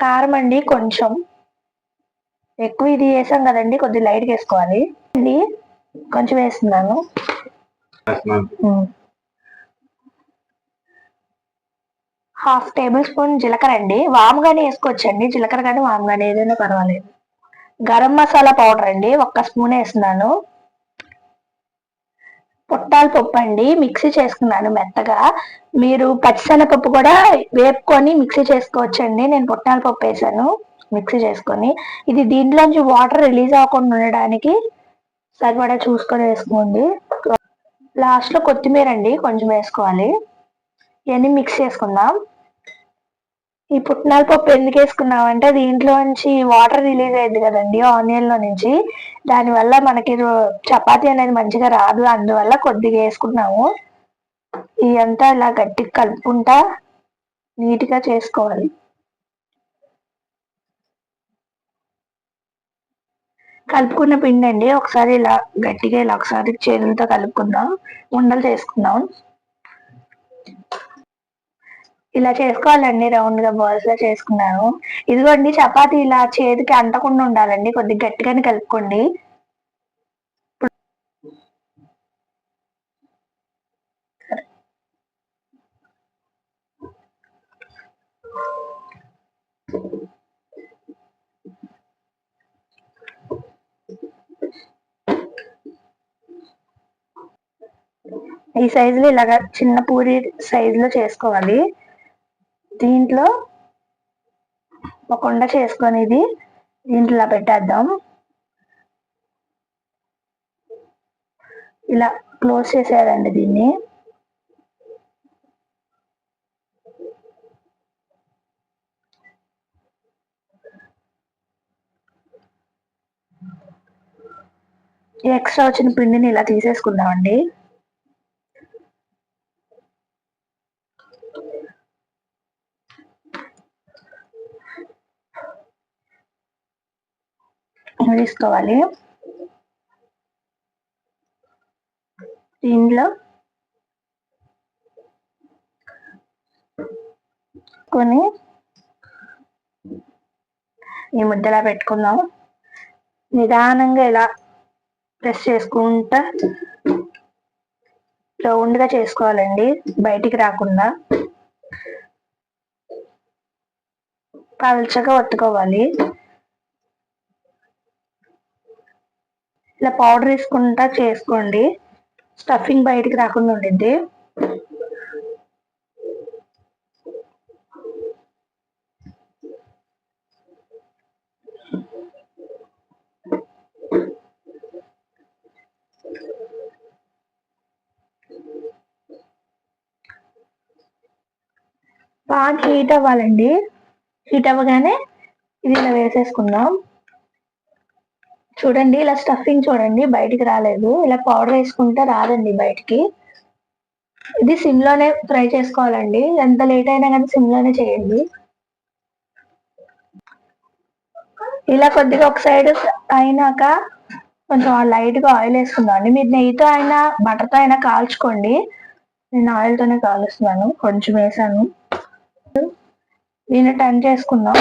కారం అండి కొంచెం ఎక్కువ, ఇది వేసాం కదండి, కొద్దిగా లైట్గా వేసుకోవాలి అండి. కొంచెం వేస్తున్నాను. హాఫ్ టేబుల్ స్పూన్ జీలకర్ర అండి, వాముగానే వేసుకోవచ్చండి, జీలకర్ర కానీ వాము కానీ ఏదైనా పర్వాలేదు. గరం మసాలా పౌడర్ అండి 1 స్పూన్ వేస్తున్నాను. పుట్నాల పప్పు అండి మిక్సీ చేసుకున్నాను మెత్తగా. మీరు పచ్చిశనగపప్పు కూడా వేపుకొని మిక్సీ చేసుకోవచ్చండి. నేను పుట్నాల పప్పు వేసాను మిక్సీ చేసుకొని. ఇది దీంట్లోంచి వాటర్ రిలీజ్ అవ్వకుండా ఉండడానికి సరిపడా చూసుకొని వేసుకోండి. లాస్ట్ లో కొత్తిమీర అండి కొంచెం వేసుకోవాలి. ఇవన్నీ మిక్స్ చేసుకుందాం. ఈ పుట్నాల పప్పు ఎందుకు వేసుకున్నాం అంటే దీంట్లోంచి వాటర్ రిలీజ్ అయ్యింది కదండి ఆనియన్ లో నుంచి, దానివల్ల మనకి చపాతీ అనేది మంచిగా రాదు, అందువల్ల కొద్దిగా వేసుకున్నాము. ఇదంతా ఇలా గట్టిగా కలుపుకుంటా నీట్గా చేసుకోవాలి. కలుపుకున్న పిండి అండి ఒకసారి ఇలా గట్టిగా ఇలా ఒకసారి చేతులతో కలుపుకుందాం, ఉండలు చేసుకుందాం. ఇలా చేసుకోవాలండి, రౌండ్ గా బాల్స్ లా చేసుకున్నాను. ఇదిగోండి చపాతీ ఇలా చేతికి అంటకుండా ఉండాలండి, కొద్దిగా గట్టిగానే కలుపుకోండి. ఈ సైజులో ఇలాగా చిన్న పూరి సైజులో చేసుకోవాలి. దీంట్లో ఒక ఉండ చేసుకొని ఇది దీంట్లో పెట్టేద్దాం. ఇలా క్లోజ్ చేసేయాలండి దీన్ని. ఎక్స్ట్రా వచ్చిన పిండిని ఇలా తీసేసుకుందామండి. తీసుకోవాలి. దీంట్లో కొని ఈ ముద్దలా పెట్టుకుందాం. నిదానంగా ఇలా ప్రెస్ చేసుకుంటా రౌండ్ గా చేసుకోవాలండి, బయటికి రాకుండా పల్చగా ఒత్తుకోవాలి. ఇలా పౌడర్ వేసుకుంటా చేసుకోండి, స్టఫింగ్ బయటికి రాకుండా ఉండిద్ది. బాగా హీట్ అవ్వాలండి. హీట్ అవ్వగానే ఇది ఇలా వేసేసుకుందాం. చూడండి ఇలా స్టఫింగ్ చూడండి బయటికి రాలేదు, ఇలా పౌడర్ వేసుకుంటే రాదండి బయటికి. ఇది సిమ్ లోనే ఫ్రై చేసుకోవాలండి, ఎంత లేట్ అయినా కానీ సిమ్ లోనే చేయండి. ఇలా కొద్దిగా ఒక సైడ్ అయినాక కొంచెం లైట్ గా ఆయిల్ వేసుకుందాం అండి. మీరు నెయ్యితో అయినా బటర్తో అయినా కాల్చుకోండి, నేను ఆయిల్ తోనే కాలుస్తున్నాను. కొంచెం వేసాను. దీన్ని టర్న్ చేసుకుందాం.